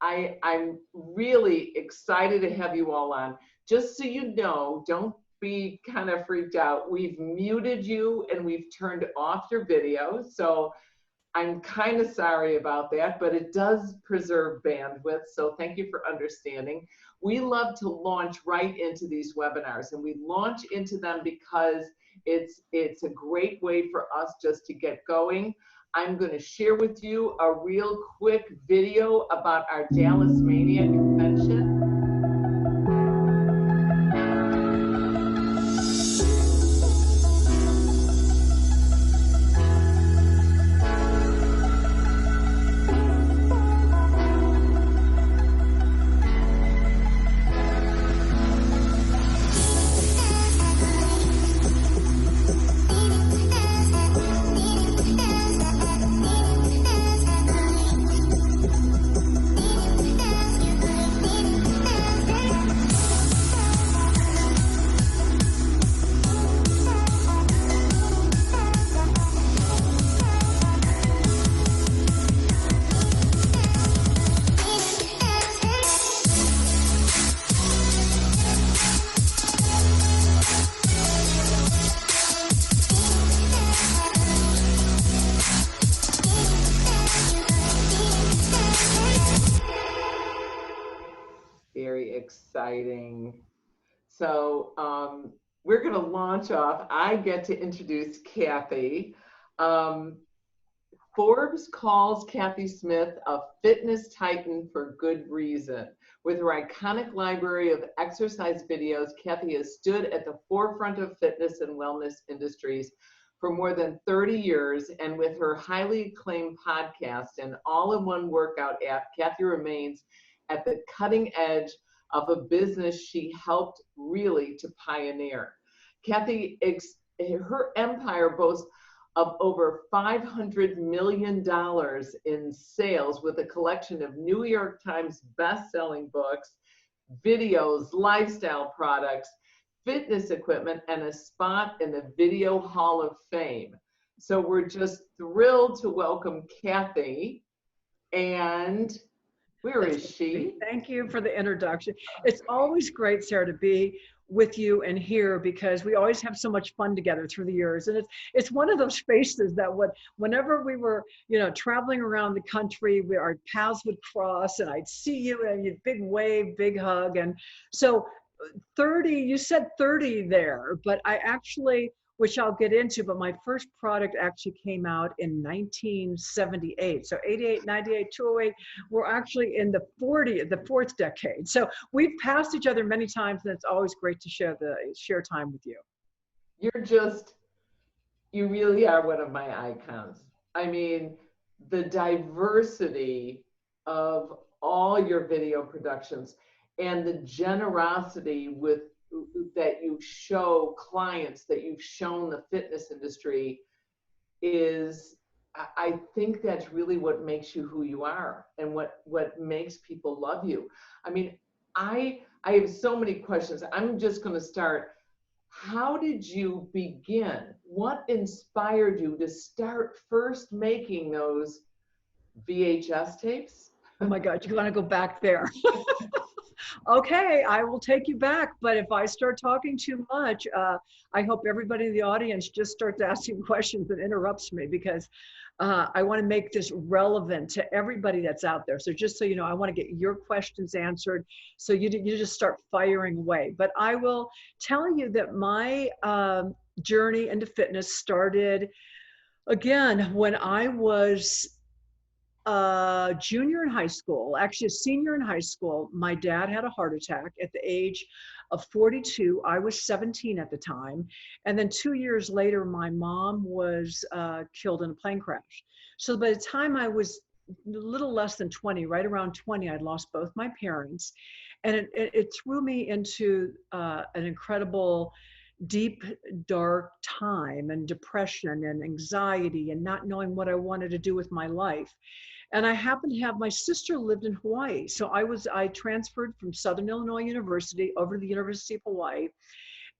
I'm really excited to have you all on. Just so you know, don't be kind of freaked out. We've muted you and we've turned off your video. So I'm kind of sorry about that, but it does preserve bandwidth. So thank you for understanding. We love to launch right into these webinars, and we launch into them because it's a great way for us just to get going. I'm going to share with you a real quick video about our Dallas Mania convention. Very exciting. So we're going to launch off. I get to introduce Kathy. Forbes calls Kathy Smith a fitness titan for good reason. With her iconic library of exercise videos, Kathy has stood at the forefront of fitness and wellness industries for more than 30 years, and with her highly acclaimed podcast and all-in-one workout app, Kathy remains at the cutting edge of a business she helped really to pioneer. Kathy, her empire boasts of over $500 million in sales, with a collection of New York Times best-selling books, videos, lifestyle products, fitness equipment, and a spot in the Video Hall of Fame. So we're just thrilled to welcome Kathy. And where is she? Thank you for the introduction. It's always great, Sarah, to be with you and here, because we always have so much fun together through the years. And it's one of those spaces that whenever we were, traveling around the country, our paths would cross, and I'd see you and you'd big wave, big hug. And so 30, you said 30 there, but I actually, which I'll get into, but my first product actually came out in 1978. So 88, 98, 208, we're actually in the fourth decade. So we've passed each other many times, and it's always great to share time with you. You really are one of my icons. I mean, the diversity of all your video productions and the generosity that you show clients, that you've shown the fitness industry, I think that's really what makes you who you are, and what makes people love you. I mean, I have so many questions. I'm just going to start. How did you begin? What inspired you to start first making those VHS tapes? Oh my God, you want to go back there? Okay, I will take you back, but if I start talking too much, I hope everybody in the audience just starts asking questions and interrupts me, because I want to make this relevant to everybody that's out there. So just so you know, I want to get your questions answered, so you just start firing away. But I will tell you that my journey into fitness started, again, when I was junior in high school, actually a senior in high school. My dad had a heart attack at the age of 42. I was 17 at the time. And then 2 years later, my mom was killed in a plane crash. So by the time I was a little less than 20, right around 20, I'd lost both my parents. And it threw me into an incredible, deep, dark time, and depression and anxiety, and not knowing what I wanted to do with my life. And I happened to have, my sister lived in Hawaii. So I transferred from Southern Illinois University over to the University of Hawaii.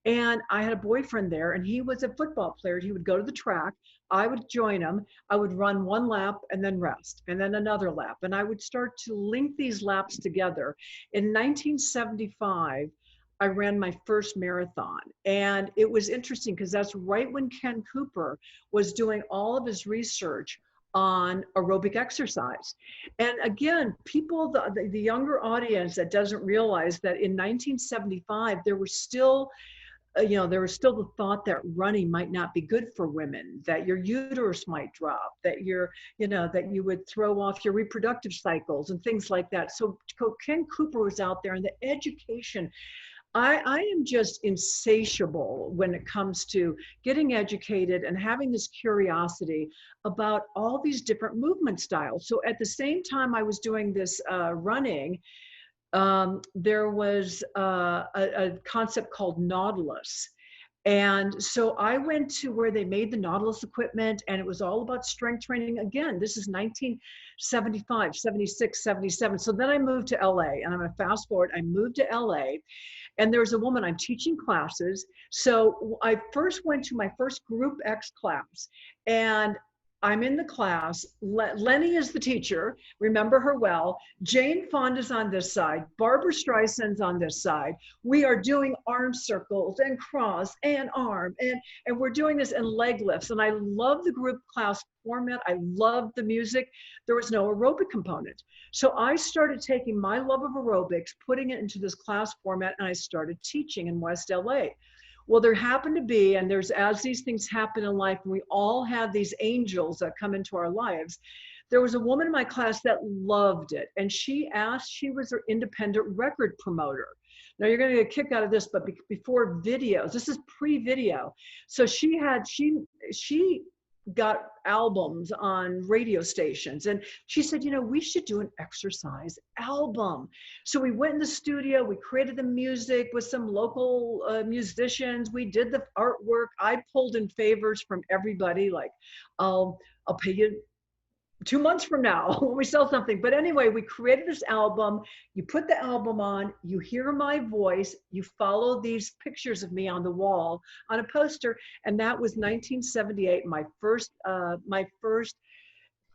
And I had a boyfriend there, and he was a football player. He would go to the track. I would join him. I would run one lap and then rest, and then another lap. And I would start to link these laps together. In 1975, I ran my first marathon. And it was interesting because that's right when Ken Cooper was doing all of his research on aerobic exercise. And again, people, the younger audience that doesn't realize that in 1975, there was still there was still the thought that running might not be good for women, that your uterus might drop, that that you would throw off your reproductive cycles and things like that. So Ken Cooper was out there, and the education. I am just insatiable when it comes to getting educated and having this curiosity about all these different movement styles. So at the same time I was doing this running, there was a concept called Nautilus. And so I went to where they made the Nautilus equipment, and it was all about strength training. Again, this is 1975, 76, 77. So then I moved to LA, and I'm going to fast forward. I moved to LA, and there was a woman, I'm teaching classes. So I first went to my first Group X class, and I'm in the class. Lenny is the teacher. Remember her well. Jane Fonda's on this side. Barbara Streisand's on this side. We are doing arm circles and cross and arm. And we're doing this in leg lifts. And I love the group class format. I love the music. There was no aerobic component. So I started taking my love of aerobics, putting it into this class format, and I started teaching in West LA. Well, there happened to be, and there's, as these things happen in life, we all have these angels that come into our lives. There was a woman in my class that loved it, and she was an independent record promoter. Now you're going to get a kick out of this, but before videos, this is pre-video. So she got albums on radio stations, and she said, we should do an exercise album. So we went in the studio, we created the music with some local musicians, we did the artwork. I pulled in favors from everybody, like I'll pay you 2 months from now when we sell something. But anyway, we created this album. You put the album on, you hear my voice, you follow these pictures of me on the wall on a poster. And that was 1978, my first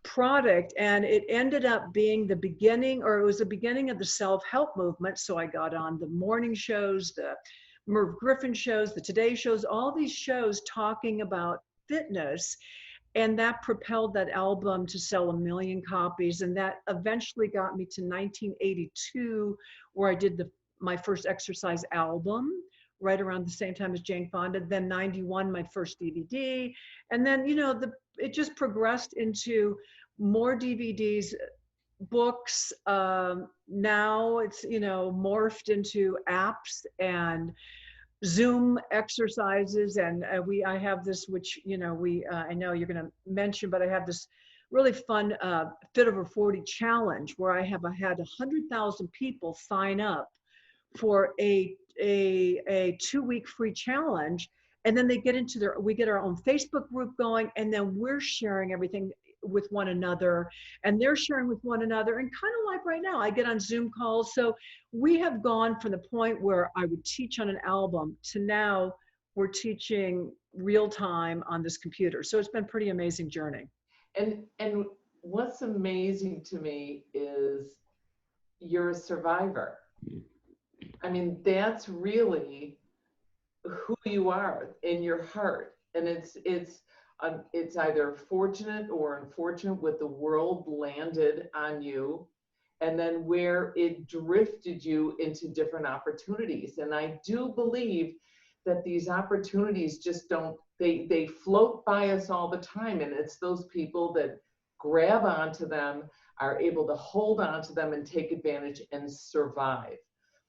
product. And it ended up being the beginning, or it was the beginning of the self-help movement. So I got on the morning shows, the Merv Griffin shows, the Today shows, all these shows talking about fitness. And that propelled that album to sell 1 million copies. And that eventually got me to 1982, where I did my first exercise album, right around the same time as Jane Fonda. Then 91, my first DVD. And then, it just progressed into more DVDs, books. Now it's, morphed into apps and Zoom exercises, and I have this, which I know you're going to mention, but I have this really fun Fit Over 40 challenge where I have had 100,000 people sign up for a 2-week free challenge, and then they get we get our own Facebook group going, and then we're sharing everything with one another, and they're sharing with one another. And kind of like right now, I get on Zoom calls. So we have gone from the point where I would teach on an album to now we're teaching real time on this computer. So it's been a pretty amazing journey. And what's amazing to me is you're a survivor. I mean, that's really who you are in your heart. And it's either fortunate or unfortunate what the world landed on you, and then where it drifted you into different opportunities. And I do believe that these opportunities just they float by us all the time. And it's those people that grab onto them, are able to hold onto them and take advantage and survive.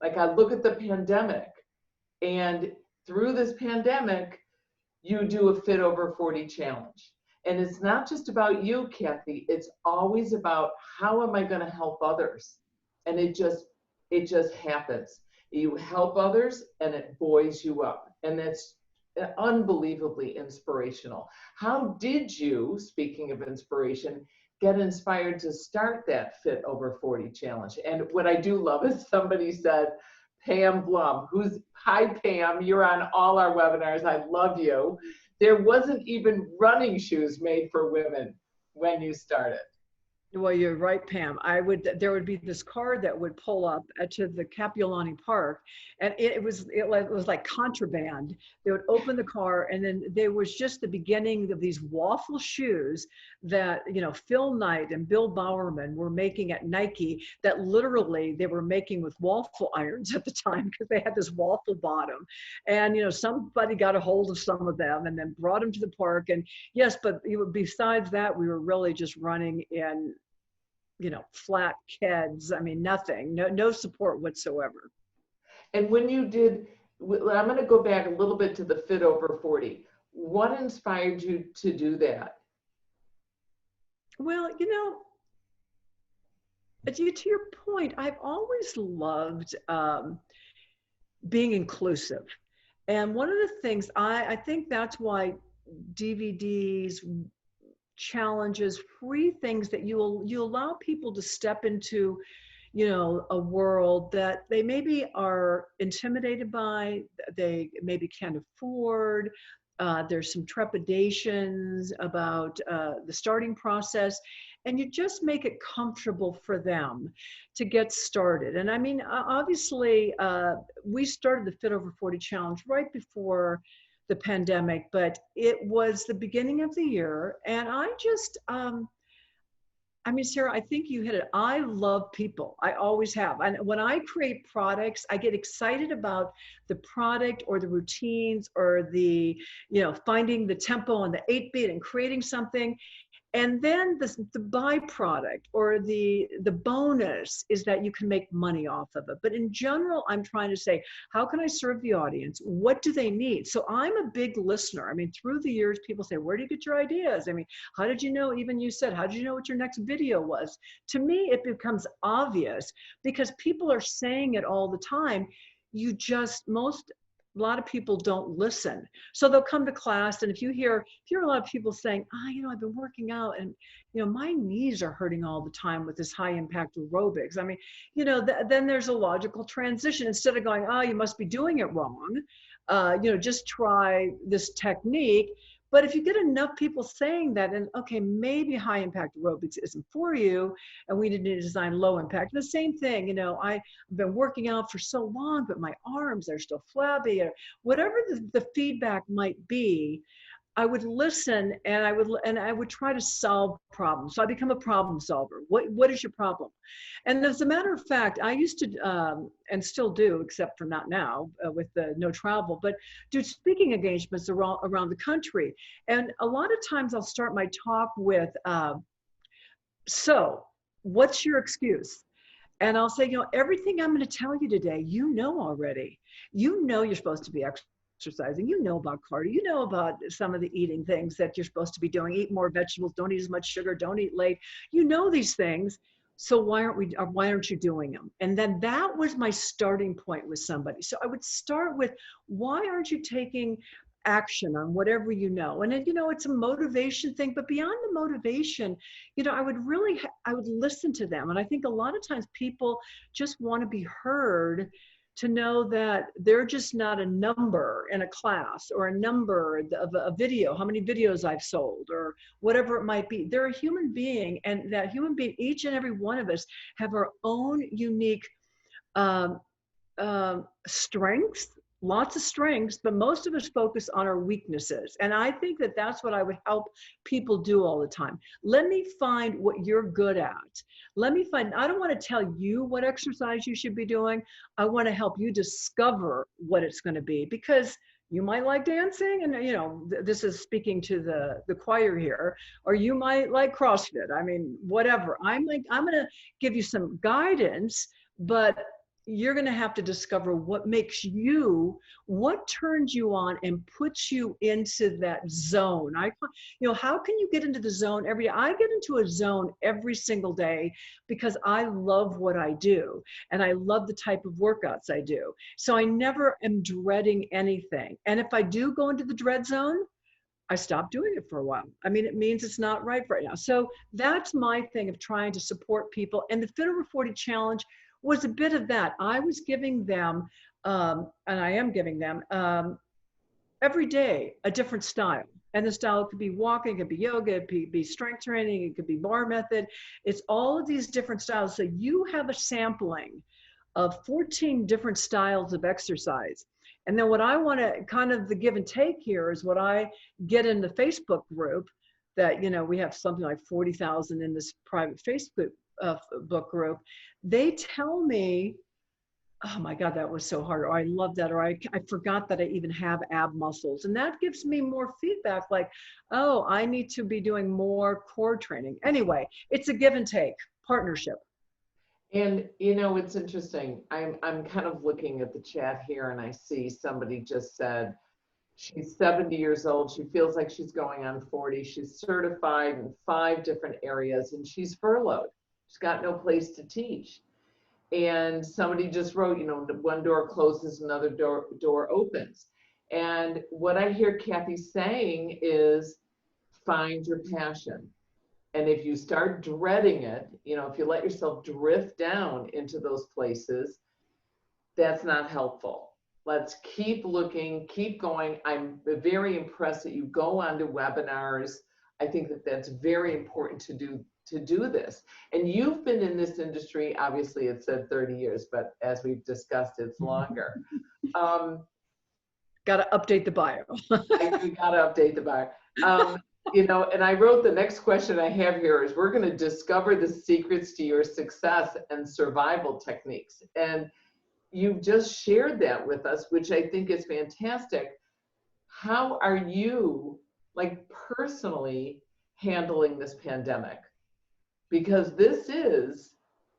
Like I look at the pandemic, and through this pandemic, you do a Fit Over 40 challenge. And it's not just about you, Kathy. It's always about how am I going to help others? And it just happens. You help others and it buoys you up. And that's unbelievably inspirational. How did you, speaking of inspiration, get inspired to start that Fit Over 40 challenge? And what I do love is somebody said, Pam Blum, who's Hi, Pam. You're on all our webinars. I love you. There wasn't even running shoes made for women when you started. Well, you're right, Pam. There would be this car that would pull up to the Kapiolani Park, and it was like contraband. They would open the car, and then there was just the beginning of these waffle shoes that, Phil Knight and Bill Bowerman were making at Nike, that literally they were making with waffle irons at the time, because they had this waffle bottom. And, somebody got a hold of some of them and then brought them to the park. And yes, but besides that, we were really just running in, flat keds. I mean, nothing, no support whatsoever. And when you did, I'm going to go back a little bit to the Fit Over 40. What inspired you to do that? Well, to your point, I've always loved being inclusive. And one of the things, I think that's why DVDs, challenges, free things that you allow people to step into, a world that they maybe are intimidated by, they maybe can't afford. There's some trepidations about the starting process, and you just make it comfortable for them to get started. And I mean, obviously, we started the Fit Over 40 Challenge right before the pandemic, but it was the beginning of the year. And I just, Sarah, I think you hit it. I love people. I always have. And when I create products, I get excited about the product or the routines or the, finding the tempo and the 8-beat and creating something. And then the byproduct or the bonus is that you can make money off of it. But in general, I'm trying to say, how can I serve the audience? What do they need? So I'm a big listener. I mean, through the years, people say, where do you get your ideas? I mean, how did you know, even you said, how did you know what your next video was? To me, it becomes obvious because people are saying it all the time. A lot of people don't listen. So they'll come to class, and if you hear a lot of people saying, I've been working out and, my knees are hurting all the time with this high impact aerobics. I mean, then there's a logical transition. Instead of going, you must be doing it wrong, just try this technique. But if you get enough people saying that, and okay, maybe high impact aerobics isn't for you, and we need to design low impact. The same thing, I've been working out for so long, but my arms are still flabby, or whatever the feedback might be. I would listen, and I would try to solve problems. So I become a problem solver. What is your problem? And as a matter of fact, I used to, and still do, except for not now with the no travel, but do speaking engagements around the country. And a lot of times I'll start my talk with, so what's your excuse? And I'll say, everything I'm going to tell you today, already. You're supposed to be exercising, about cardio, about some of the eating things that you're supposed to be doing. Eat more vegetables, don't eat as much sugar, don't eat late. These things. So why aren't you doing them? And then that was my starting point with somebody. So I would start with, why aren't you taking action on whatever you know? And then, it's a motivation thing, but beyond the motivation, I would listen to them. And I think a lot of times people just want to be heard, to know that they're just not a number in a class or a number of a video, how many videos I've sold or whatever it might be. They're a human being, and that human being, each and every one of us have our own unique strengths, lots of strengths, but most of us focus on our weaknesses. And I think that that's what I would help people do all the time. Let me find what you're good at. I don't want to tell you what exercise you should be doing. I want to help you discover what it's going to be, because you might like dancing, and this is speaking to the choir here, or you might like CrossFit. I mean, whatever. I'm going to give you some guidance, but you're going to have to discover what turns you on and puts you into that zone. How can you get into the zone every day? I get into a zone every single day because I love what I do, and I love the type of workouts I do. So I never am dreading anything. And if I do go into the dread zone, I stop doing it for a while. I mean, it means it's not right now. So that's my thing of trying to support people. And the Fit Over 40 Challenge was a bit of that. I was giving them and I am giving them every day a different style. And the style could be walking, it could be yoga, it could be strength training, it could be bar method. It's all of these different styles. So you have a sampling of 14 different styles of exercise. And then what I want to kind of the give and take here is what I get in the Facebook group that, you know, we have something like 40,000 in this private Facebook book group. They tell me, oh my God, that was so hard. Or I love that. Or I forgot that I even have ab muscles. And that gives me more feedback like, oh, I need to be doing more core training. Anyway, it's a give and take partnership. And you know, it's interesting. I'm kind of looking at the chat here and I see somebody just said she's 70 years old. She feels like she's going on 40. She's certified in 5 different areas and she's furloughed. She's got no place to teach. And somebody just wrote, you know, one door closes, another door opens. And what I hear Kathy saying is find your passion. And if you start dreading it, you know, if you let yourself drift down into those places, that's not helpful. Let's keep looking, keep going. I'm very impressed that you go on to webinars. I think that that's very important to do this. And you've been in this industry, obviously it said 30 years, but as we've discussed, it's longer. Got to update the bio. We got to update the bio. You know, and I wrote the next question I have here is we're going to discover the secrets to your success and survival techniques. And you've just shared that with us, which I think is fantastic. How are you, like, personally handling this pandemic? Because this is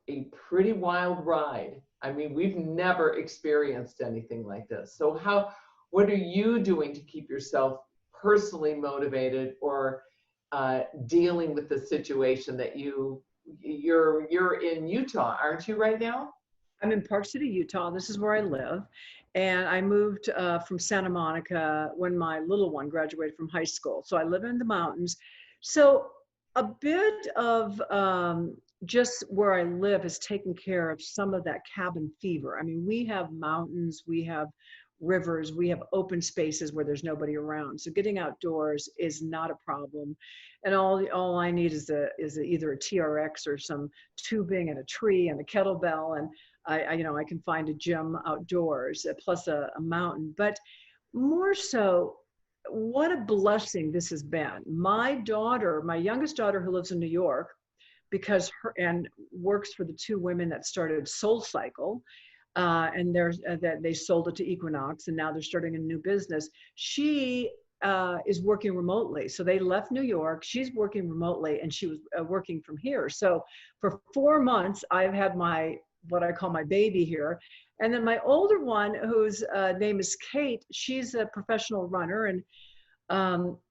a pretty wild ride. I mean, we've never experienced anything like this. So what are you doing to keep yourself personally motivated or dealing with the situation that you're in Utah, aren't you right now? I'm in Park City, Utah. This is where I live. And I moved from Santa Monica when my little one graduated from high school. So I live in the mountains. So a bit of just where I live has taken care of some of that cabin fever. I mean, we have mountains, we have rivers, we have open spaces where there's nobody around. So getting outdoors is not a problem. And all I need is either a TRX or some tubing and a tree and a kettlebell. And I can find a gym outdoors plus a mountain. But more so, what a blessing this has been. My youngest daughter who lives in New York, because and works for the 2 women that started Soul Cycle, and that they sold it to Equinox, and now they're starting a new business. She is working remotely. So they left New York. She's working remotely, and she was working from here. So for 4 months, I've had what I call my baby here. And then my older one, whose name is Kate, she's a professional runner, and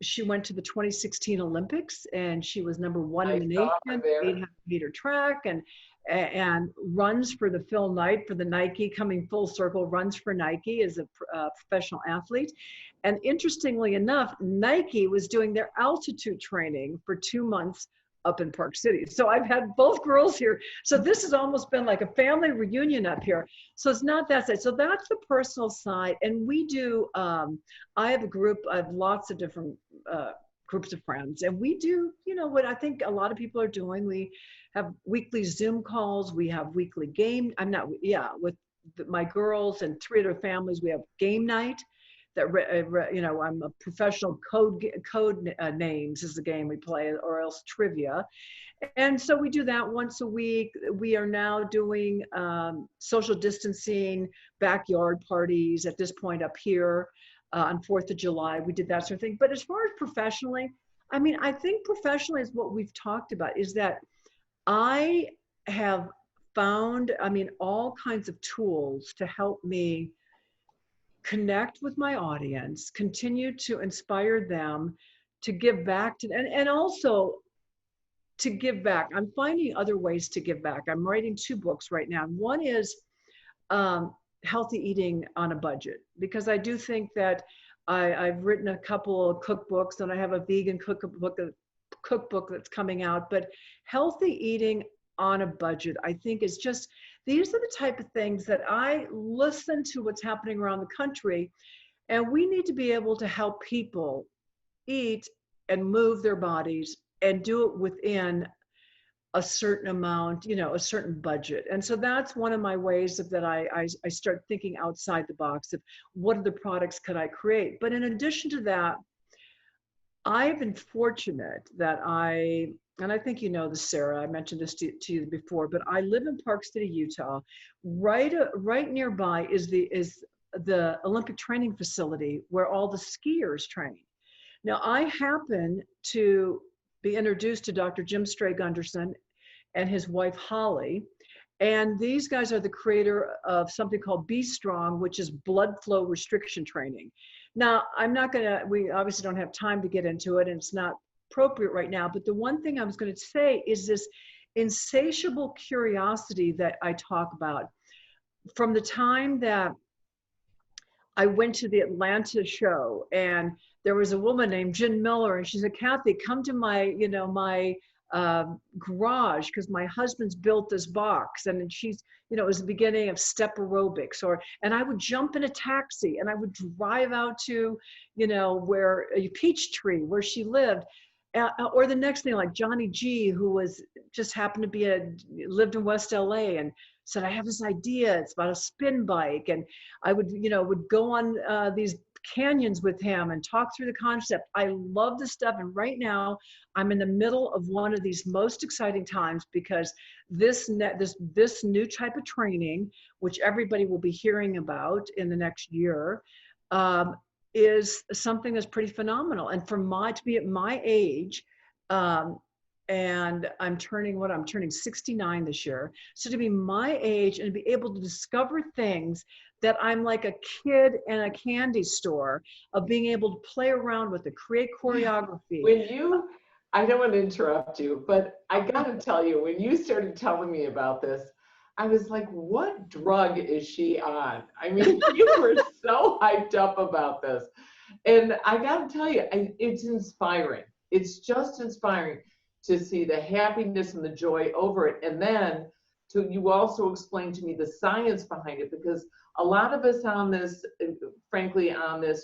she went to the 2016 Olympics, and she was #1 in the nation, 800-meter track, and runs for the Phil Knight for the Nike, coming full circle, runs for Nike as a professional athlete. And interestingly enough, Nike was doing their altitude training for 2 months up in Park City. So I've had both girls here. So this has almost been like a family reunion up here. So it's not that side. So that's the personal side. And we do, I have a group, I have lots of different groups of friends. And we do, you know, what I think a lot of people are doing. We have weekly Zoom calls. We have weekly with my girls and 3 other families, we have game night. I'm a professional code names is the game we play, or else trivia. And so we do that once a week. We are now doing social distancing, backyard parties at this point up here on 4th of July. We did that sort of thing. But as far as professionally, I mean, I think professionally is what we've talked about, is that I have found, all kinds of tools to help me connect with my audience, continue to inspire them to give back to, and also to give back. I'm finding other ways to give back. I'm writing 2 books right now. One is healthy eating on a budget, because I do think that I've written a couple of cookbooks, and I have a vegan cookbook that's coming out. But healthy eating on a budget, I think, is just These are the type of things that I listen to what's happening around the country, and we need to be able to help people eat and move their bodies and do it within a certain amount, a certain budget. And so that's one of my ways of that I start thinking outside the box of what other products could I create. But in addition to that, I've been fortunate that and I think you know this, Sarah, I mentioned this to you before, but I live in Park City, Utah. Right nearby is the Olympic training facility where all the skiers train. Now, I happen to be introduced to Dr. Jim Stray Gunderson and his wife, Holly. And these guys are the creator of something called Be Strong, which is blood flow restriction training. Now, we obviously don't have time to get into it, and it's not appropriate right now. But the one thing I was going to say is this insatiable curiosity that I talk about. From the time that I went to the Atlanta show, and there was a woman named Jen Miller, and she said, Kathy, come to my garage, because my husband's built this box. And then she's, it was the beginning of step aerobics, and I would jump in a taxi and I would drive out to, where a Peachtree, where she lived. Or the next thing, like Johnny G, who just happened to lived in West LA, and said, I have this idea, it's about a spin bike. And I would go on these canyons with him and talk through the concept. I love this stuff. And right now I'm in the middle of one of these most exciting times, because this new type of training, which everybody will be hearing about in the next year, is something that's pretty phenomenal. And to be at my age, and I'm turning 69 this year. So to be my age and to be able to discover things that I'm like a kid in a candy store, of being able to play around with it, create choreography. I don't want to interrupt you, but I got to tell you, when you started telling me about this, I was like, what drug is she on? I mean, you were so hyped up about this. And I got to tell you, it's inspiring. It's just inspiring to see the happiness and the joy over it. And then you also explained to me the science behind it, because a lot of us on this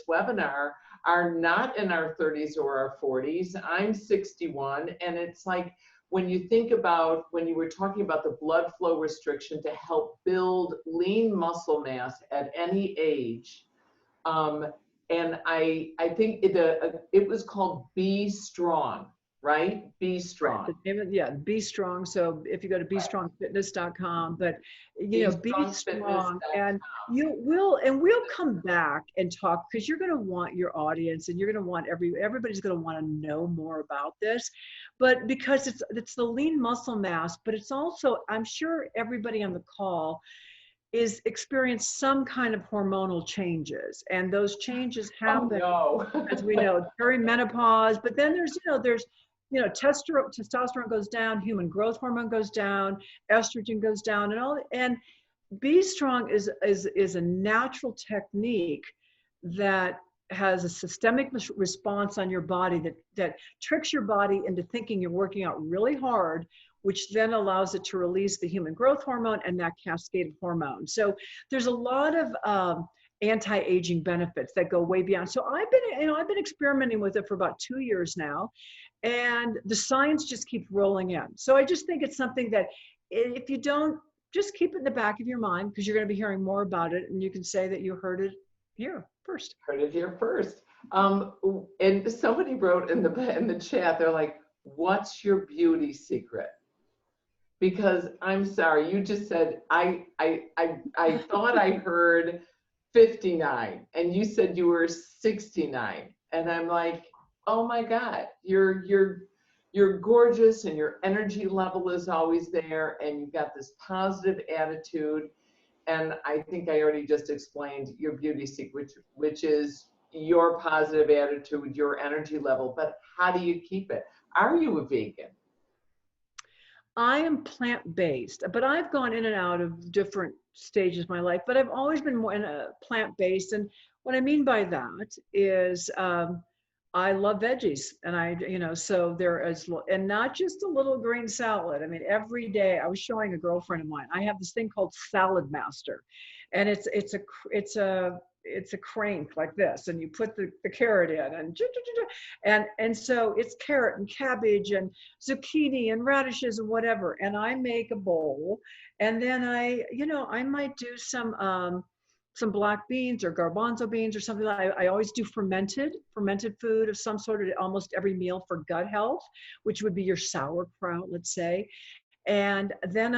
webinar are not in our 30s or our 40s. I'm 61, and it's like, when you think about, when you were talking about the blood flow restriction to help build lean muscle mass at any age, and I think it was called Be Strong, right? Be Strong. Right. The name of, Be Strong. So if you go to bestrongfitness.com, but Be Strong, and we'll come back and talk, because you're going to want your audience, and you're going to want everybody's going to want to know more about this, but because it's the lean muscle mass, but it's also, I'm sure everybody on the call is experience some kind of hormonal changes, and those changes happen, as we know, during menopause. But then there's testosterone goes down, human growth hormone goes down, estrogen goes down, and Be Strong is a natural technique that has a systemic response on your body that tricks your body into thinking you're working out really hard, which then allows it to release the human growth hormone and that cascade of hormones. So there's a lot of anti-aging benefits that go way beyond. So I've been experimenting with it for about 2 years now, and the science just keeps rolling in. So I just think it's something that, if you don't, just keep it in the back of your mind, because you're going to be hearing more about it, and you can say that you heard it here first. Heard it here first. And somebody wrote in the chat, they're like, what's your beauty secret? Because I'm sorry, you just said, I thought I heard 59, and you said you were 69. And I'm like, oh my God, you're gorgeous, and your energy level is always there, and you've got this positive attitude. And I think I already just explained your beauty secret, which is your positive attitude, your energy level. But how do you keep it? Are you a vegan? I am plant-based, but I've gone in and out of different stages of my life, but I've always been more in a plant-based. And what I mean by that is, I love veggies, and so there is, and not just a little green salad. I mean, every day. I was showing a girlfriend of mine. I have this thing called Salad Master, and it's a crank like this, and you put the carrot in, and so it's carrot and cabbage and zucchini and radishes and whatever. And I make a bowl, and then I might do some black beans or garbanzo beans or something. I always do fermented food of some sort at almost every meal for gut health, which would be your sauerkraut, let's say. And then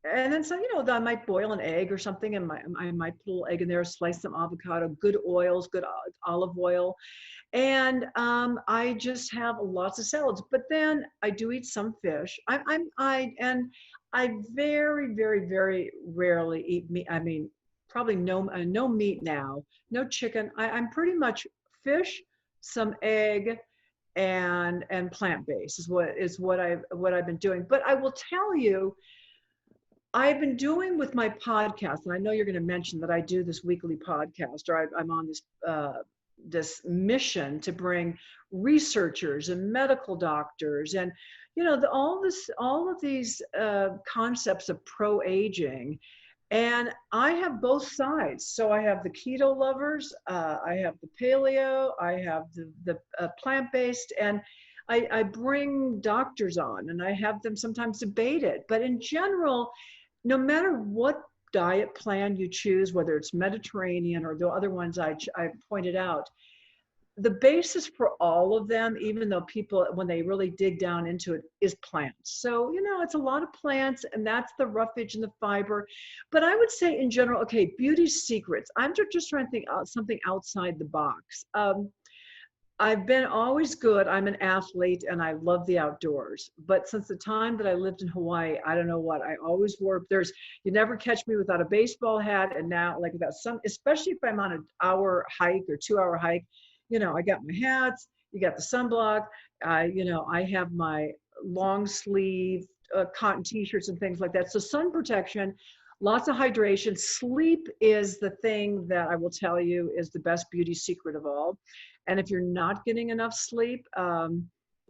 then I might boil an egg or something, and I might put a little egg in there, slice some avocado, good oils, good olive oil. And I just have lots of salads. But then I do eat some fish. I very, very, very rarely eat meat. I mean, probably no meat now, no chicken. I'm pretty much fish, some egg, and plant-based is what I've been doing. But I will tell you, I've been doing with my podcast, and I know you're going to mention that I do this weekly podcast, or I'm on this mission to bring researchers and medical doctors and all of these concepts of pro-aging. And I have both sides. So I have the keto lovers, I have the paleo, I have the plant-based, and I bring doctors on, and I have them sometimes debate it. But in general, no matter what diet plan you choose, whether it's Mediterranean or the other ones I pointed out, the basis for all of them, even though people, when they really dig down into it, is plants. So, it's a lot of plants, and that's the roughage and the fiber. But I would say in general, okay, beauty secrets. I'm just trying to think something outside the box. I've been always good. I'm an athlete, and I love the outdoors. But since the time that I lived in Hawaii, I don't know what, I always wore, you never catch me without a baseball hat. And now, like, without especially if I'm on an hour hike or 2-hour hike, I got my hats, you got the sunblock, I have my long sleeve cotton t-shirts and things like that. So sun protection, lots of hydration. Sleep is the thing that I will tell you is the best beauty secret of all. And if you're not getting enough sleep,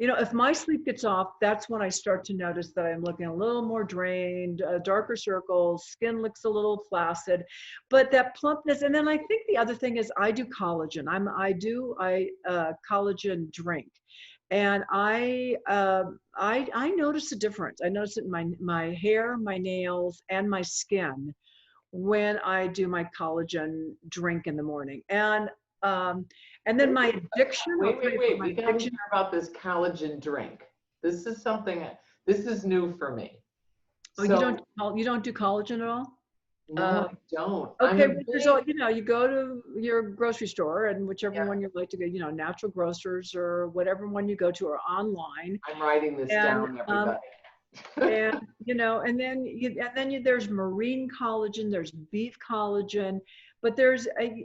if my sleep gets off, that's when I start to notice that I'm looking a little more drained, darker circles, skin looks a little flaccid, but that plumpness. And then I think the other thing is I do collagen. I collagen drink. And I notice a difference. I notice it in my hair, my nails, and my skin when I do my collagen drink in the morning. And then my addiction. Wait. We got to hear about this collagen drink. This is new for me. Oh, you don't do collagen at all? No, I don't. Okay, you go to your grocery store, and whichever one you like to go, Natural Grocers or whatever one you go to, or online. I'm writing this down, everybody. And then there's marine collagen, there's beef collagen, but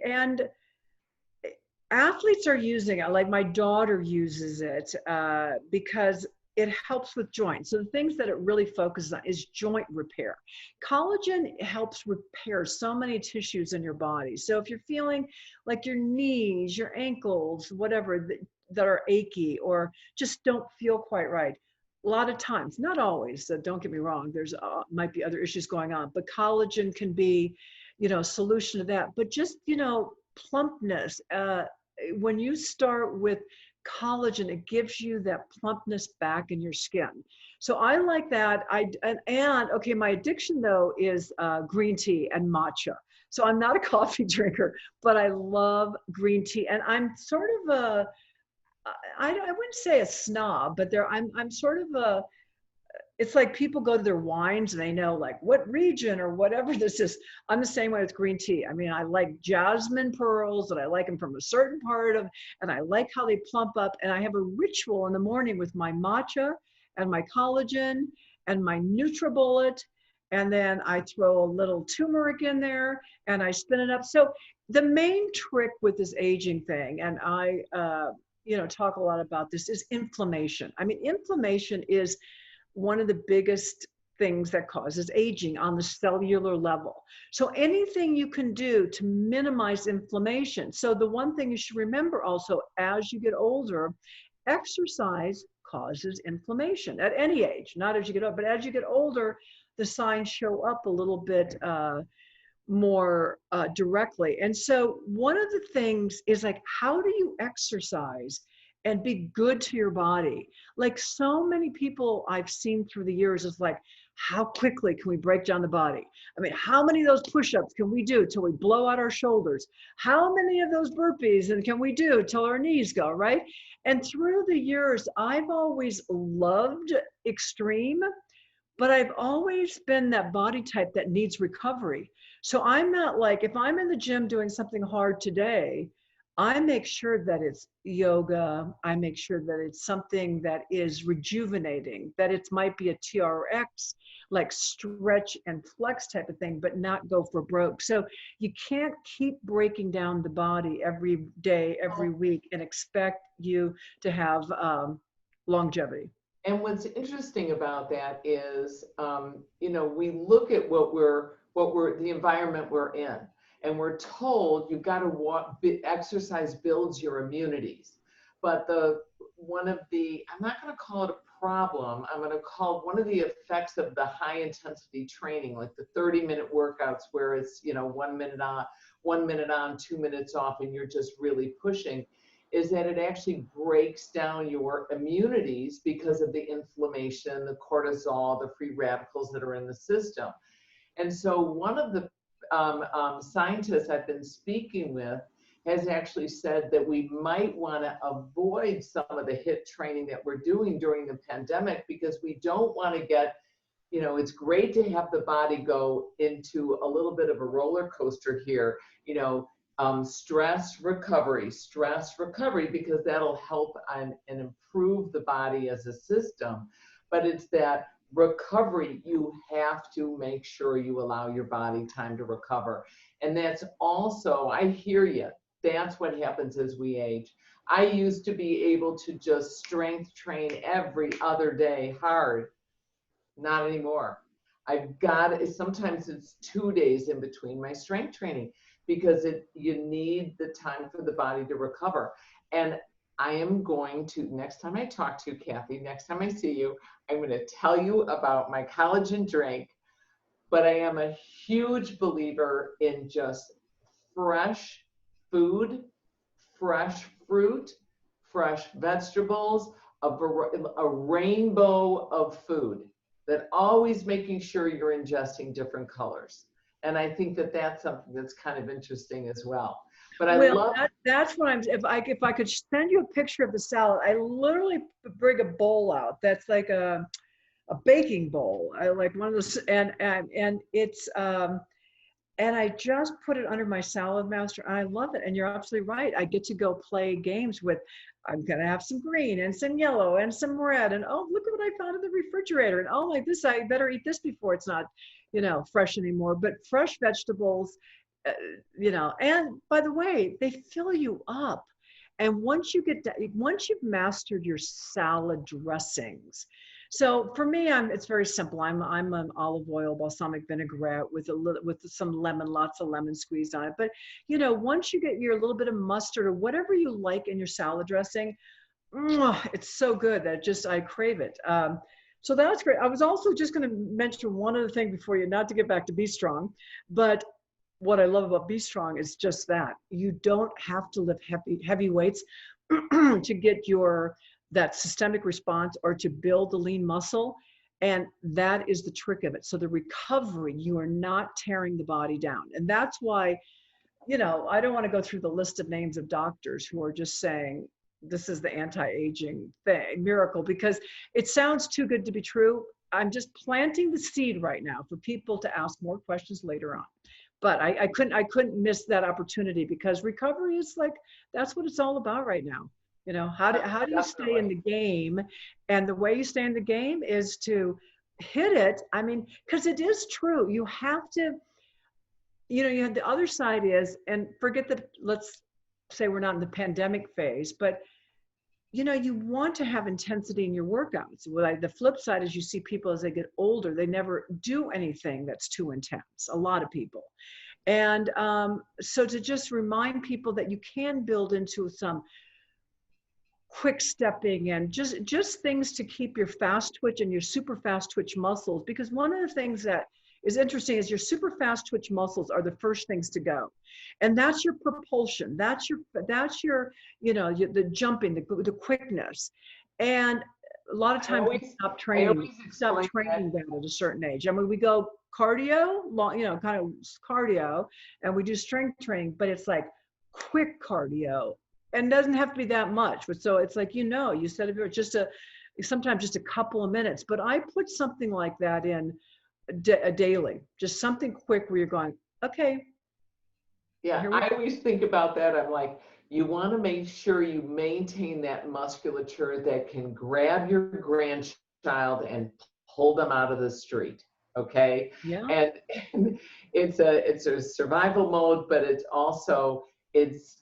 and athletes are using it. Like my daughter uses it because it helps with joints. So the things that it really focuses on is joint repair. Collagen helps repair so many tissues in your body. So if you're feeling like your knees, your ankles, whatever, that are achy or just don't feel quite right, a lot of times, not always, so don't get me wrong, there's might be other issues going on, but collagen can be, a solution to that. But just, plumpness, when you start with collagen, it gives you that plumpness back in your skin. So I like that. Okay, my addiction though is green tea and matcha. So I'm not a coffee drinker, but I love green tea, and I'm sort of I wouldn't say a snob, but I'm sort of it's like people go to their wines and they know like what region or whatever this is. I'm the same way with green tea. I mean, I like jasmine pearls, and I like them from a certain part and I like how they plump up. And I have a ritual in the morning with my matcha and my collagen and my NutriBullet. And then I throw a little turmeric in there and I spin it up. So the main trick with this aging thing, and I, talk a lot about this, is inflammation. I mean, inflammation is one of the biggest things that causes aging on the cellular level. So anything you can do to minimize inflammation. So the one thing you should remember also, as you get older, exercise causes inflammation at any age, not as you get older, but as you get older, the signs show up a little bit more directly. And so one of the things is like, how do you exercise and be good to your body? Like so many people I've seen through the years is like, how quickly can we break down the body? I mean, how many of those push-ups can we do till we blow out our shoulders? How many of those burpees and can we do till our knees go, right? And through the years, I've always loved extreme, but I've always been that body type that needs recovery. So I'm not like, if I'm in the gym doing something hard today, I make sure that it's yoga. I make sure that it's something that is rejuvenating, that it might be a TRX, like stretch and flex type of thing, but not go for broke. So you can't keep breaking down the body every day, every week, and expect you to have longevity. And what's interesting about that is, you know, we look at what we're the environment we're in, and we're told you've got to exercise builds your immunities. But one of the, I'm not going to call it a problem, I'm going to call it one of the effects of the high intensity training, like the 30-minute workouts where it's, you know, 1 minute on, 2 minutes off, and you're just really pushing, is that it actually breaks down your immunities because of the inflammation, the cortisol, the free radicals that are in the system. And so one of the scientists I've been speaking with has actually said that we might want to avoid some of the HIIT training that we're doing during the pandemic, because we don't want to get, you know, it's great to have the body go into a little bit of a roller coaster here, you know, stress recovery, because that'll help and improve the body as a system. But it's that recovery, you have to make sure you allow your body time to recover. And that's also, I hear you, that's what happens as we age. I used to be able to just strength train every other day hard. Not anymore. I've got, sometimes it's 2 days in between my strength training, because you need the time for the body to recover. And I am going to, next time I talk to you, Kathy, next time I see you, I'm going to tell you about my collagen drink. But I am a huge believer in just fresh food, fresh fruit, fresh vegetables, a rainbow of food, that always making sure you're ingesting different colors. And I think that that's something that's kind of interesting as well. But I love that's what I'm. If I could send you a picture of the salad, I literally bring a bowl out. That's like a baking bowl. I like one of those, and it's and I just put it under my salad master, and I love it. And you're absolutely right. I get to go play games with. I'm gonna have some green and some yellow and some red, and oh, look at what I found in the refrigerator, and oh, like this, I better eat this before it's not, you know, fresh anymore. But fresh vegetables, you know, and by the way, they fill you up. And once you've mastered your salad dressings. So for me, it's very simple. I'm an olive oil balsamic vinaigrette with some lemon, lots of lemon squeezed on it. But you know, once you get your little bit of mustard or whatever you like in your salad dressing, it's so good that I crave it. So that's great. I was also just going to mention one other thing before you, not to get back to Be Strong, but what I love about Be Strong is just that you don't have to lift heavy weights to get that systemic response or to build the lean muscle. And that is the trick of it. So the recovery, you are not tearing the body down. And that's why, you know, I don't want to go through the list of names of doctors who are just saying, this is the anti-aging miracle, because it sounds too good to be true. I'm just planting the seed right now for people to ask more questions later on. But I couldn't miss that opportunity, because recovery is like, that's what it's all about right now. You know, how do you stay in the game? And the way you stay in the game is to hit it. I mean, because it is true. You have to, you know, you have the other side is, and forget that, let's say we're not in the pandemic phase, but you want to have intensity in your workouts. Well, the flip side is you see people as they get older, they never do anything that's too intense, a lot of people. And so to just remind people that you can build into some quick stepping and just things to keep your fast twitch and your super fast twitch muscles, because one of the things that is interesting is your super fast twitch muscles are the first things to go, and that's your propulsion, that's your the jumping, the quickness. And a lot of times we stop training that at a certain age. I mean, we go cardio, kind of cardio, and we do strength training, but it's like quick cardio, and doesn't have to be that much. But so it's like, you said it sometimes just a couple of minutes, but I put something like that in daily, just something quick where you're going, okay. Yeah, I always think about that. I'm like, you want to make sure you maintain that musculature that can grab your grandchild and pull them out of the street. Okay. Yeah. And it's a survival mode, but it's also, it's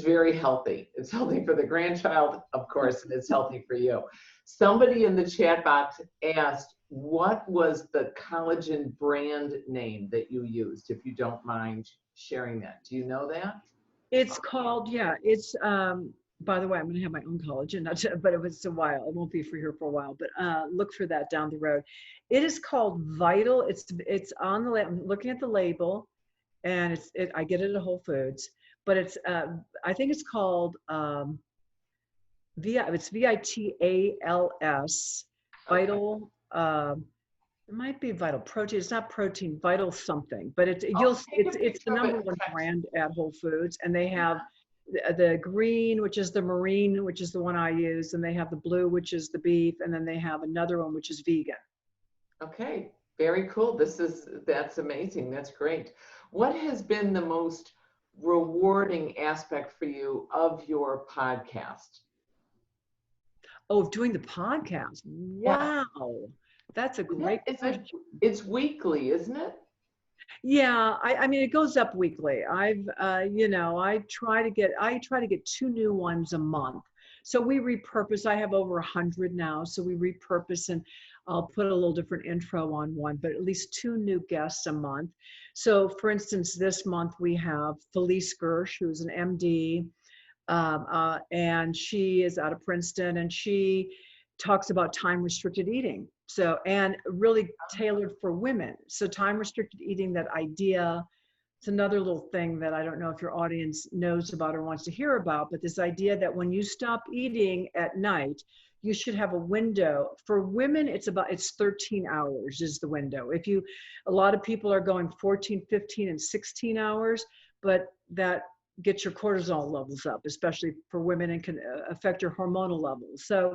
very healthy. It's healthy for the grandchild, of course, and it's healthy for you. Somebody in the chat box asked, what was the collagen brand name that you used, if you don't mind sharing that? Do you know that? It's called, it's, by the way, I'm going to have my own collagen, but it was a while. It won't be for here for a while, but look for that down the road. It is called Vital. It's on the, I'm looking at the label, and I get it at Whole Foods, but it's, I think it's called, it's VITALS, Vital, it might be Vital Protein. It's not protein, Vital something, but it's the #1 brand at Whole Foods, and they have the green, which is the marine, which is the one I use, and they have the blue, which is the beef, and then they have another one which is vegan. Okay, very cool. That's amazing. That's great. What has been the most rewarding aspect for you of your podcast? Oh, doing the podcast. Wow. Yeah. That's a great question. It's weekly, isn't it? Yeah, I mean, it goes up weekly. I try to get 2 new ones a month. So we repurpose. I have over 100 now. So we repurpose, and I'll put a little different intro on one, but at least 2 new guests a month. So for instance, this month we have Felice Gersh, who's an MD, and she is out of Princeton, and she talks about time-restricted eating. So, and really tailored for women. So time-restricted eating, that idea, it's another little thing that I don't know if your audience knows about or wants to hear about, but this idea that when you stop eating at night, you should have a window. For women, it's 13 hours is the window. A lot of people are going 14, 15, and 16 hours, but that gets your cortisol levels up, especially for women, and can affect your hormonal levels. So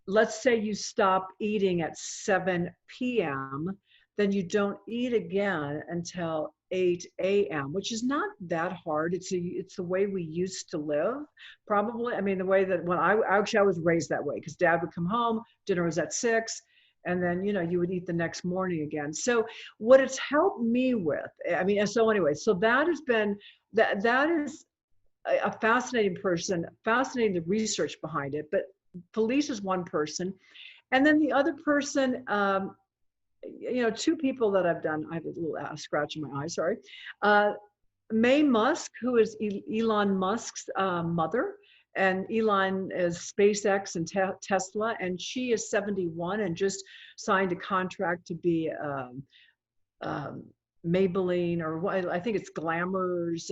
let's say you stop eating at 7 p.m., then you don't eat again until 8 a.m., which is not that hard. It's the way we used to live, probably. I mean, the way that when I was raised that way, because Dad would come home, dinner was at 6, and then, you would eat the next morning again. So what it's helped me with, I mean, so anyway, so that has been, that is a fascinating person, fascinating the research behind it. But Felice is one person. And then the other person, 2 people that I've done, I have a little scratch in my eye, sorry. Mae Musk, who is Elon Musk's mother, and Elon is SpaceX and Tesla, and she is 71 and just signed a contract to be Maybelline, or I think it's Glamour's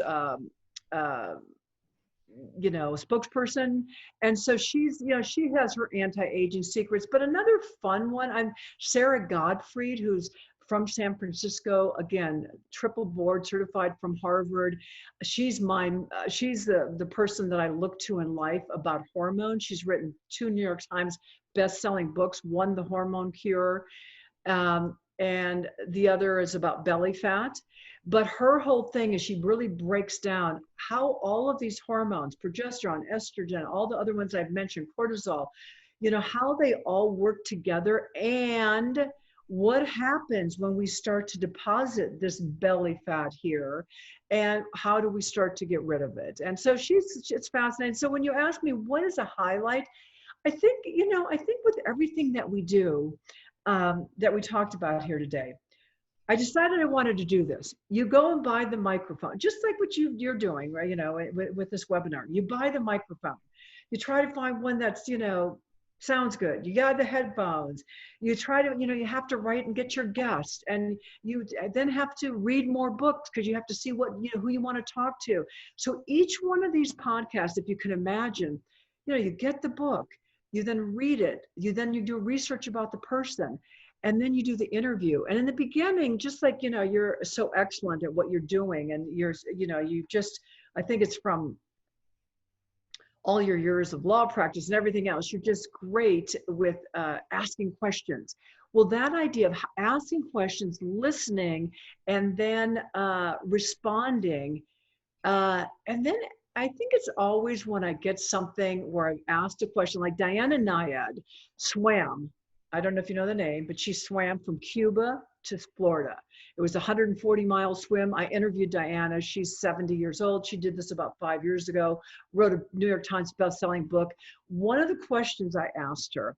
spokesperson. And so she's, she has her anti-aging secrets. But another fun one, I'm Sarah Gottfried, who's from San Francisco, again, triple board certified from Harvard. She's the person that I look to in life about hormones. She's written 2 New York Times best-selling books, one, The Hormone Cure, and the other is about belly fat. But her whole thing is she really breaks down how all of these hormones, progesterone, estrogen, all the other ones I've mentioned, cortisol, how they all work together, and what happens when we start to deposit this belly fat here, and how do we start to get rid of it? And so it's fascinating. So when you ask me what is a highlight, I think, I think with everything that we do, that we talked about here today, I decided I wanted to do this. You go and buy the microphone, just like what you're doing, right? With this webinar, you buy the microphone. You try to find one that's, sounds good. You got the headphones. You try to, you have to write and get your guest, and you then have to read more books because you have to see what, who you want to talk to. So each one of these podcasts, if you can imagine, you get the book, you then read it, you do research about the person, and then you do the interview. And in the beginning, just like, you're so excellent at what you're doing, and I think it's from all your years of law practice and everything else, you're just great with asking questions. Well, that idea of asking questions, listening, and then responding, and then I think it's always when I get something where I've asked a question, like Diana Nyad swam. I don't know if you know the name, but she swam from Cuba to Florida. It was a 140-mile swim. I interviewed Diana. She's 70 years old. She did this about 5 years ago, wrote a New York Times best-selling book. One of the questions I asked her,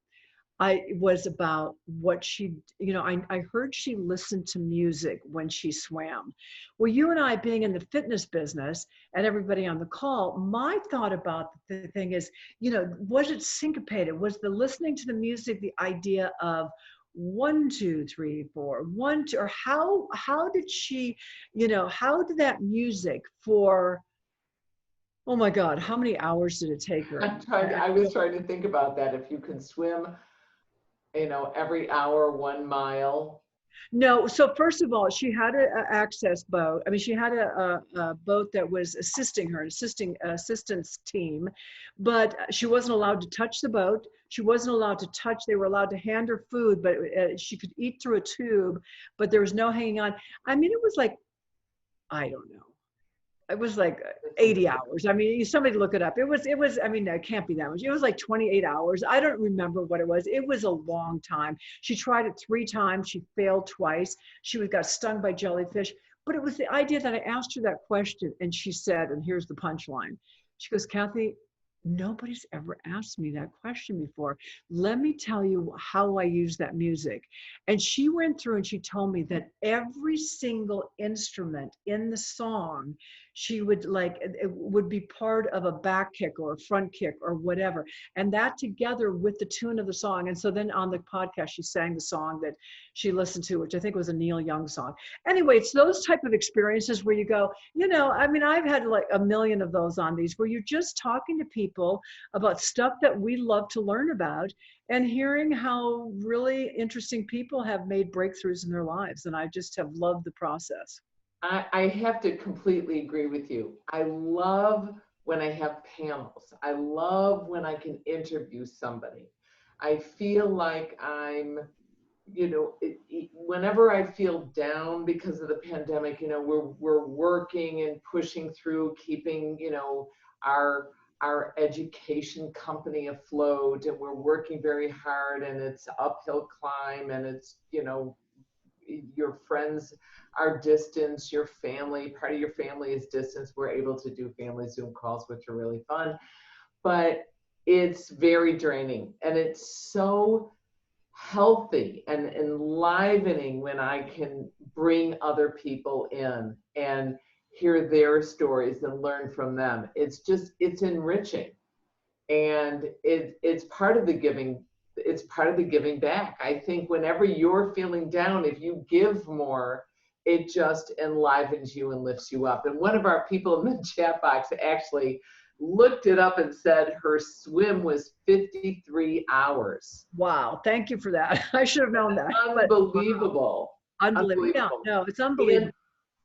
was about what she, I heard she listened to music when she swam. Well, you and I being in the fitness business and everybody on the call, my thought about the thing is, was it syncopated? Was the listening to the music the idea of 1, 2, 3, 4, 1, 2, or how did she, how did that music for, oh my God, how many hours did it take her? I was trying to think about that. If you can swim, every hour, 1 mile. No, so first of all, she had an access boat. I mean, she had a boat that was assisting her, assistance team, but she wasn't allowed to touch the boat. She wasn't allowed to touch. They were allowed to hand her food, but she could eat through a tube, but there was no hanging on. I mean, it was like, I don't know. It was like 80 hours. I mean, somebody look it up. It was, I mean, it can't be that much. It was like 28 hours. I don't remember what it was. It was a long time. She tried it 3 times. She failed twice. She got stung by jellyfish. But it was the idea that I asked her that question, and she said, and here's the punchline. She goes, Kathy, nobody's ever asked me that question before. Let me tell you how I use that music. And she went through and she told me that every single instrument in the song, she would it would be part of a back kick or a front kick or whatever. And that together with the tune of the song. And so then on the podcast, she sang the song that she listened to, which I think was a Neil Young song. Anyway, it's those type of experiences where you go, I mean, I've had like a million of those on these where you're just talking to people about stuff that we love to learn about and hearing how really interesting people have made breakthroughs in their lives. And I just have loved the process. I have to completely agree with you. I love when I have panels. I love when I can interview somebody. I feel like I'm, whenever I feel down because of the pandemic, we're working and pushing through, keeping, our education company afloat, and we're working very hard, and it's uphill climb, and it's, your friends are distance, your family, part of your family is distance. We're able to do family Zoom calls, which are really fun, but it's very draining, and it's so healthy and enlivening when I can bring other people in and hear their stories and learn from them. It's enriching, and it's part of the giving. It's part of the giving back. I think whenever you're feeling down, if you give more, it just enlivens you and lifts you up. And one of our people in the chat box actually looked it up and said her swim was 53 hours. Wow. Thank you for that. I should have known that. Unbelievable. Unbelievable. Yeah, no, it's unbelievable.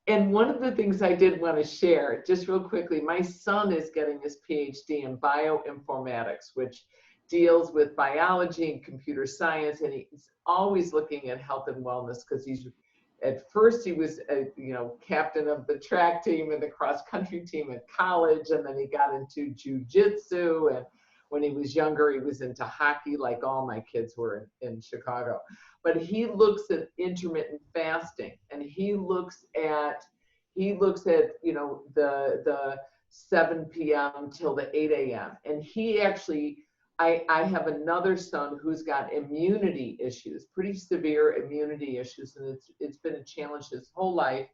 And one of the things I did want to share, just real quickly, my son is getting his PhD in bioinformatics, which deals with biology and computer science, and he's always looking at health and wellness because at first he was captain of the track team and the cross country team at college, and then he got into jujitsu and when he was younger, he was into hockey like all my kids were in Chicago. But he looks at intermittent fasting, and he looks at the 7 p.m. till the 8 a.m. And he actually, I have another son who's got immunity issues, pretty severe immunity issues, and it's been a challenge his whole life.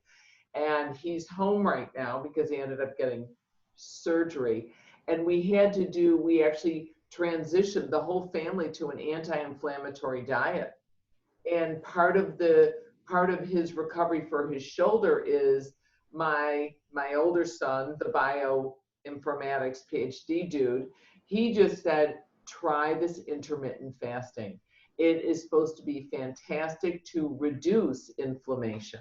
And he's home right now because he ended up getting surgery. And we actually transitioned the whole family to an anti-inflammatory diet. And part of his recovery for his shoulder is my older son, the bioinformatics PhD dude, he just said, try this intermittent fasting. It is supposed to be fantastic to reduce inflammation.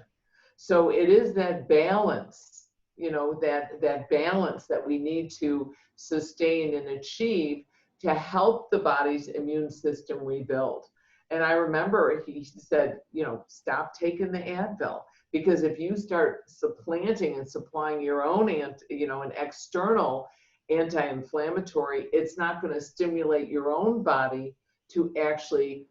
So it is that balance, that balance that we need to sustain and achieve to help the body's immune system rebuild. And I remember he said, stop taking the Advil, because if you start supplanting and supplying your own, an external anti-inflammatory, it's not going to stimulate your own body to actually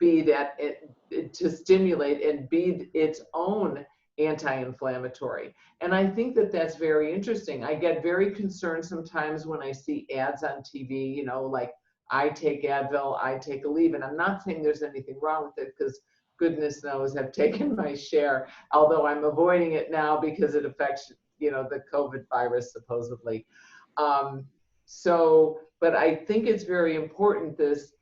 to stimulate and be its own anti-inflammatory. And I think that that's very interesting. I get very concerned sometimes when I see ads on TV, like I take Advil, I take Aleve. And I'm not saying there's anything wrong with it, because goodness knows I've taken my share, although I'm avoiding it now because it affects, the COVID virus supposedly. But I think it's very important, this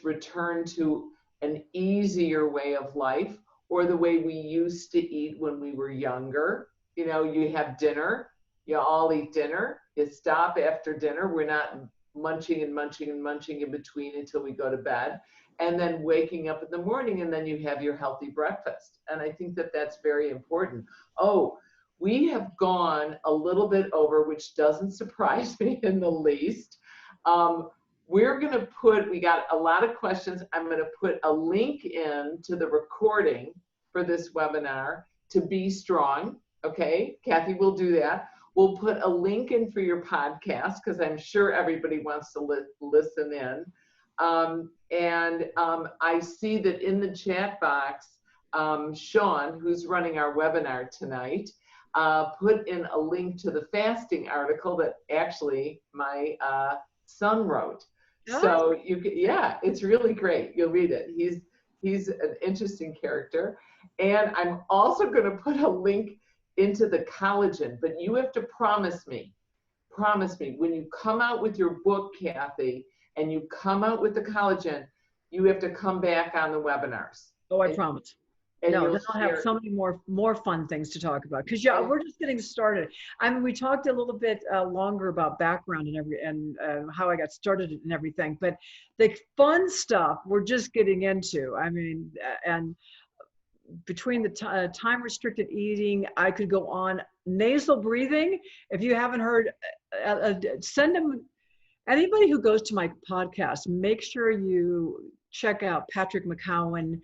return to an easier way of life, or the way we used to eat when we were younger. You have dinner, you all eat dinner, you stop after dinner. We're not munching and munching and munching in between until we go to bed, and then waking up in the morning, and then you have your healthy breakfast. And I think that that's very important. Oh, we have gone a little bit over, which doesn't surprise me in the least. We got a lot of questions. I'm going to put a link in to the recording for this webinar to Be Strong. Okay, Kathy will do that. We'll put a link in for your podcast, because I'm sure everybody wants to listen in. I see that in the chat box, Sean, who's running our webinar tonight, put in a link to the fasting article that actually my son wrote. So it's really great. You'll read it. He's an interesting character. And I'm also going to put a link into the collagen, but you have to promise me, when you come out with your book, Kathy, and you come out with the collagen, you have to come back on the webinars. Oh, I promise. Then I'll have so many more fun things to talk about, because we're just getting started. I mean, we talked a little bit longer about background and how I got started and everything, but the fun stuff we're just getting into. I mean, and between the time restricted eating, I could go on. Nasal breathing, if you haven't heard, send them. Anybody who goes to my podcast, make sure you check out Patrick McKeown,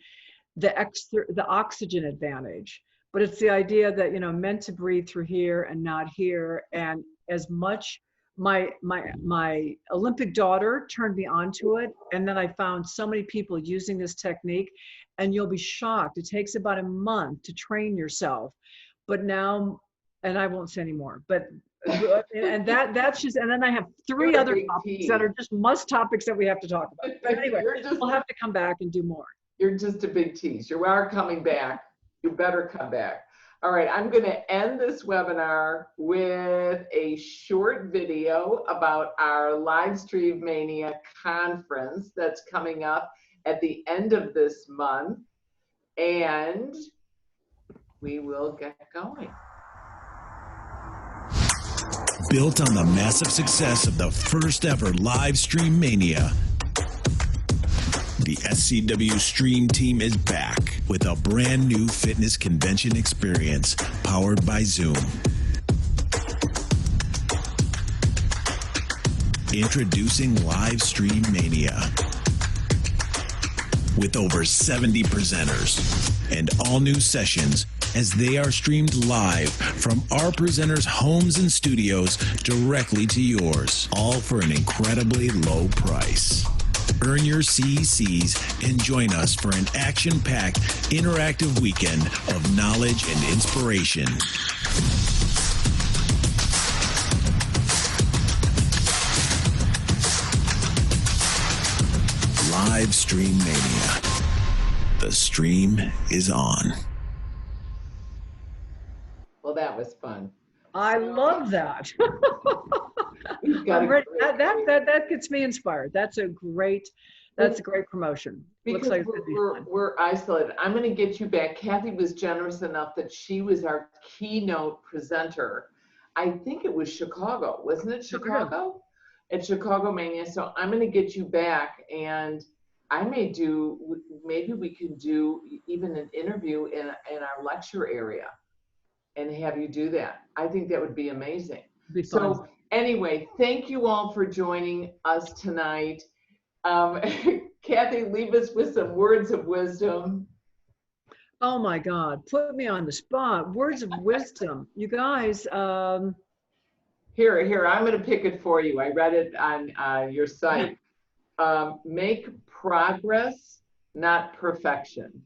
the oxygen advantage. But it's the idea that, meant to breathe through here and not here. And as much, my Olympic daughter turned me onto it. And then I found so many people using this technique, and you'll be shocked. It takes about a month to train yourself. But now, and I won't say any more, but and that's just, and then I have three other topics that are just must topics that we have to talk about. But anyway, we'll have to come back and do more. You're just a big tease. You are coming back. You better come back. All right, I'm going to end this webinar with a short video about our Livestream Mania conference that's coming up at the end of this month, and we will get going. Built on the massive success of the first ever Livestream Mania, the SCW Stream Team is back with a brand new fitness convention experience powered by Zoom. Introducing Livestream Mania. With over 70 presenters and all new sessions as they are streamed live from our presenters' homes and studios directly to yours, all for an incredibly low price. Earn your CECs and join us for an action-packed, interactive weekend of knowledge and inspiration. Live Stream Mania. The stream is on. Well, that was fun. I love that. We've got I'm ready. That gets me inspired. That's a great promotion. Because Looks like it's gonna be fun. we're isolated. I'm going to get you back. Kathy was generous enough that she was our keynote presenter. I think it was Chicago, wasn't it? Chicago? At Chicago Mania. So I'm going to get you back, and maybe we can do even an interview in our lecture area and have you do that. I think that would be amazing. It'd be fun. So anyway, thank you all for joining us tonight. Kathy, leave us with some words of wisdom. Oh my God, put me on the spot. Words of wisdom. You guys, Here, I'm going to pick it for you. I read it on your site. Make progress, not perfection.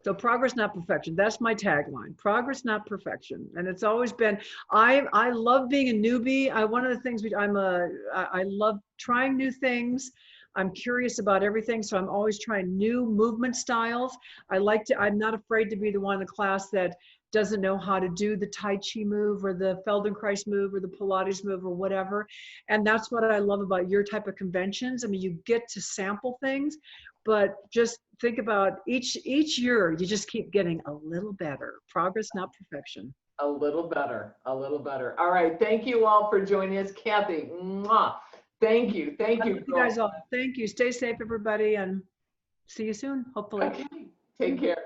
so progress, not perfection. That's my tagline. Progress, not perfection. And it's always been, I love being a newbie. One of the things I love trying new things. I'm curious about everything. So I'm always trying new movement styles. I'm not afraid to be the one in the class that doesn't know how to do the Tai Chi move or the Feldenkrais move or the Pilates move or whatever. And that's what I love about your type of conventions. I mean, you get to sample things, but just think about each year, you just keep getting a little better. Progress, not perfection. A little better, a little better. All right, thank you all for joining us. Kathy, mwah. Thank you. Thank you guys all. Thank you. Stay safe, everybody, and see you soon, hopefully. Okay, take care.